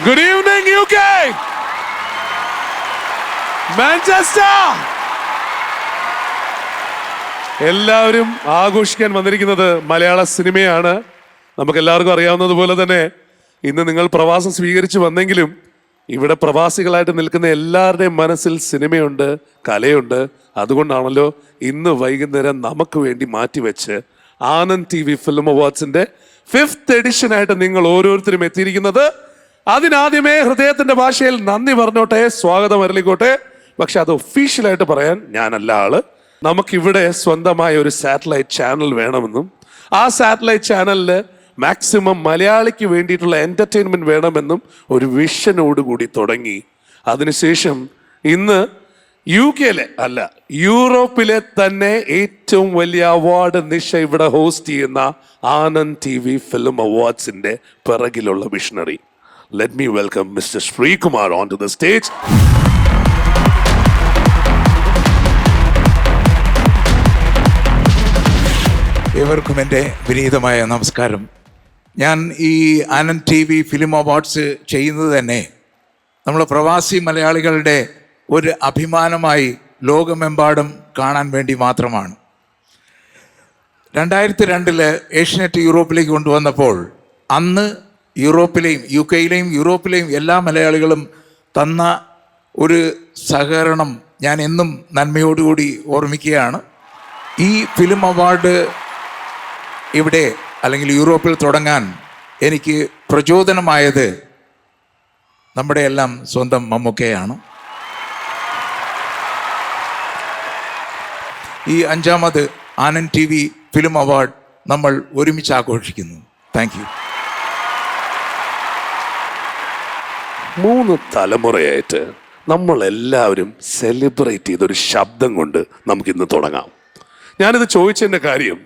Good evening, UK! Manchester! എല്ലാവരും ആഘോഷിക്കാൻ വന്നിരിക്കുന്നത് മലയാള സിനിമയാണ്. നമുക്ക് എല്ലാവർക്കും അറിയാവുന്നതുപോലെ തന്നെ ഇന്ന് നിങ്ങൾ പ്രവാസം സ്വീകരിച്ചു വന്നെങ്കിലും ഇവിടെ പ്രവാസികളായിട്ട് നിൽക്കുന്ന എല്ലാവരുടെയും മനസ്സിൽ സിനിമയുണ്ട്, കലയുണ്ട്. അതുകൊണ്ടാണല്ലോ ഇന്ന് വൈകുന്നേരം നമുക്ക് വേണ്ടി മാറ്റിവെച്ച് ആനന്ദ് TV ഫിലിം അവാർഡ്സിന്റെ 5th എഡിഷനായിട്ട് നിങ്ങൾ ഓരോരുത്തരും എത്തിയിരിക്കുന്നത്. അതിനാദ്യമേ ഹൃദയത്തിന്റെ ഭാഷയിൽ നന്ദി പറഞ്ഞോട്ടെ, സ്വാഗതം അരളിക്കോട്ടെ. പക്ഷെ അത് ഒഫീഷ്യലായിട്ട് പറയാൻ ഞാനല്ല ആള്. നമുക്കിവിടെ സ്വന്തമായ ഒരു സാറ്റലൈറ്റ് ചാനൽ വേണമെന്നും ആ സാറ്റലൈറ്റ് ചാനലിൽ മാക്സിമം മലയാളിക്ക് വേണ്ടിയിട്ടുള്ള എന്റർടൈൻമെന്റ് വേണമെന്നും ഒരു വിഷനോടുകൂടി തുടങ്ങി. അതിനുശേഷം ഇന്ന് UK-ലെ അല്ല, യൂറോപ്പിലെ തന്നെ ഏറ്റവും വലിയ അവാർഡ് നിശ ഇവിടെ ഹോസ്റ്റ് ചെയ്യുന്ന ആനന്ദ് TV ഫിലിം അവാർഡ്സിന്റെ പിറകിലുള്ള visionary. Let me welcome Mr. Srikumar onto the stage. ഏവർക്കും എൻ്റെ വിനീതമായ നമസ്കാരം. ഞാൻ ഈ ആനന്ദ് TV ഫിലിം അവാർഡ്സ് ചെയ്യുന്നത് തന്നെ നമ്മൾ പ്രവാസി മലയാളികളുടെ ഒരു അഭിമാനമായി ലോകമെമ്പാടും കാണാൻ വേണ്ടി മാത്രമാണ്. 2002 ഏഷ്യനെറ്റ് യൂറോപ്പിലേക്ക് കൊണ്ടുവന്നപ്പോൾ അന്ന് യൂറോപ്പിലെയും UK-യിലെയും യൂറോപ്പിലെയും എല്ലാ മലയാളികളും തന്ന ഒരു സഹകരണം ഞാൻ എന്നും നന്മയോടുകൂടി ഓർമ്മിക്കുകയാണ്. ഈ ഫിലിം അവാർഡ് ഇവിടെ അല്ലെങ്കിൽ യൂറോപ്പിൽ തുടങ്ങാൻ എനിക്ക് പ്രചോദനമായത് നമ്മുടെ എല്ലാം സ്വന്തം മമ്മൂക്കയാണ്. ഈ 5ാമത് ആനന്ദ് TV ഫിലിം അവാർഡ് നമ്മൾ ഒരുമിച്ച് ആഘോഷിക്കുന്നു. Thank you. 3 തലമുറയായിട്ട് നമ്മളെല്ലാവരും സെലിബ്രേറ്റ് ചെയ്തൊരു ശബ്ദം കൊണ്ട് നമുക്കിന്ന് തുടങ്ങാം. ഞാനിത് ചോദിച്ചതിൻ്റെ കാര്യം,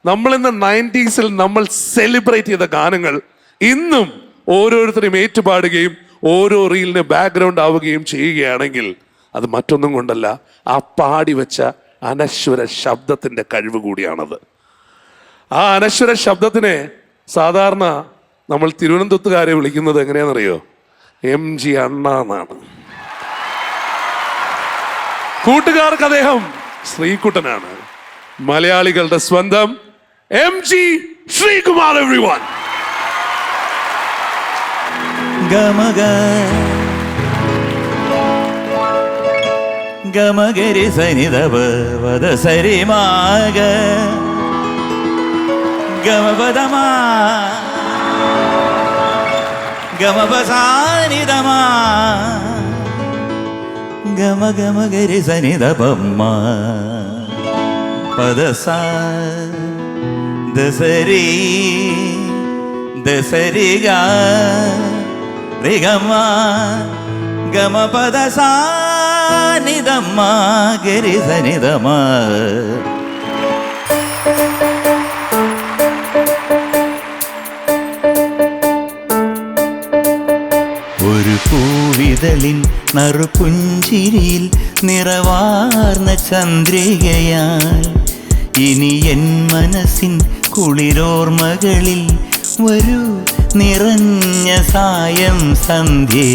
നമ്മളിന്ന് 90s നമ്മൾ സെലിബ്രേറ്റ് ചെയ്ത ഗാനങ്ങൾ ഇന്നും ഓരോരുത്തരും ഏറ്റുപാടുകയും ഓരോ റീലിന് ബാക്ക്ഗ്രൗണ്ട് ആവുകയും ചെയ്യുകയാണെങ്കിൽ അത് മറ്റൊന്നും കൊണ്ടല്ല, ആ പാടി വെച്ച അനശ്വര ശബ്ദത്തിൻ്റെ കഴിവ് കൂടിയാണത്. ആ അനശ്വര ശബ്ദത്തിനെ സാധാരണ നമ്മൾ തിരുവനന്തപുരത്തുകാരെ വിളിക്കുന്നത് എങ്ങനെയാണെന്നറിയോ? MG അണ്ണ എന്നാണ്. കൂട്ടുകാർക്ക് അദ്ദേഹം ശ്രീകുട്ടനാണ്. മലയാളികളുടെ സ്വന്തം MG ശ്രീകുമാർ. എവരിവൺ ഗമഗ ഗമഗരി സനിധവ വദ സരിമാഗ ഗമപദമാ ഗമപസാനിധമാ ഗമ ഗമഗരി സനിധപമ്മ പദസാ ദസരി ദസരിഗ രിഗമ ഗമപദസാനിധമ്മ ഗരി സനിധമ. ഒരു പൂവിതളിൻ നറുപുഞ്ചിരിയിൽ നിറവാർന്ന ചന്ദ്രികയായി ഇനി എൻ മനസ്സിൻ കുളിരോർമകളിൽ വരൂ നിറഞ്ഞ സായം സന്ധ്യേ.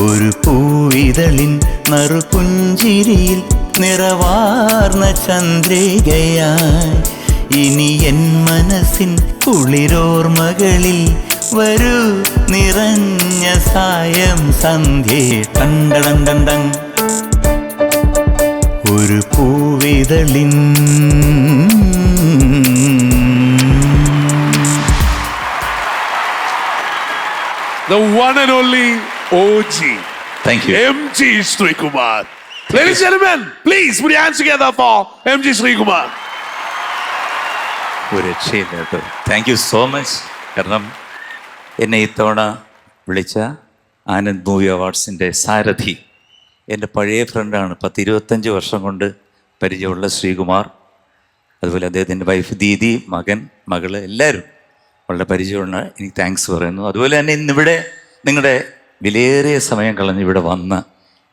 ഒരു പൂവിതളിൻ നറുപുഞ്ചിരിയിൽ നിറവാർന്ന ചന്ദ്രികയായി ഇനി എൻ മനസ്സിൻ കുളിരോർമകളിൽ വരൂ നിറഞ്ഞ സായം സന്ധ്യേ. ടണ്ടടണ്ടണ്ടൻ ഒരു പൂവിതളിൻ. The one and only OG. Thank you. MG Srikumar. Ladies and gentlemen, please put your hands together for MG Srikumar. ഒരു രക്ഷയില്ല കേട്ടോ. Thank you so much. കാരണം എന്നെ ഇത്തവണ വിളിച്ച ആനന്ദ് മൂവി അവാർഡ്സിൻ്റെ സാരഥി എൻ്റെ പഴയ ഫ്രണ്ടാണ്. 10-25 വർഷം കൊണ്ട് പരിചയമുള്ള ശ്രീകുമാർ, അതുപോലെ അദ്ദേഹത്തിൻ്റെ വൈഫ് ദീദി, മകള് എല്ലാവരും വളരെ പരിചയമുള്ള. എനിക്ക് താങ്ക്സ് പറയുന്നു. അതുപോലെ തന്നെ ഇന്നിവിടെ നിങ്ങളുടെ വിലയേറിയ സമയം കളഞ്ഞ് ഇവിടെ വന്ന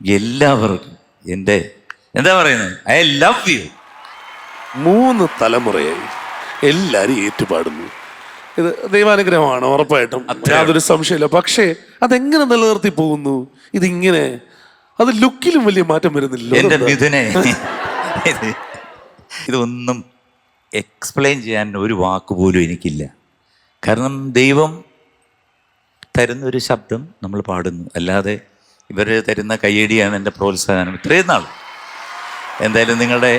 എല്ലാവർക്കും എൻ്റെ എന്താ പറയുന്നത്, ഐ ലവ് യു. 3 തലമുറയായി എല്ലാവരും ഏറ്റുപാടുന്നു. ഇത് ദൈവാനുഗ്രഹമാണ് ഉറപ്പായിട്ടും, യാതൊരു സംശയമില്ല. പക്ഷേ അതെങ്ങനെ നിലനിർത്തി പോകുന്നു ഇതിങ്ങനെ? അത് ലുക്കിലും വലിയ മാറ്റം വരുന്നില്ല. എൻ്റെ മിഥുനെ, ഇതൊന്നും എക്സ്പ്ലെയിൻ ചെയ്യാൻ ഒരു വാക്ക് പോലും എനിക്കില്ല. കാരണം ദൈവം തരുന്നൊരു ശബ്ദം നമ്മൾ പാടുന്നു, അല്ലാതെ ഇവർ തരുന്ന കയ്യടിയാണ് എൻ്റെ പ്രോത്സാഹനം ഇത്രയും നാൾ. എന്തായാലും നിങ്ങളുടെ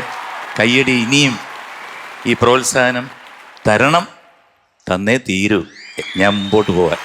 കയ്യടി ഇനിയും ഈ പ്രോത്സാഹനം തരണം, തന്നേ തീരൂ ഞാൻ മുമ്പോട്ട് പോകാൻ.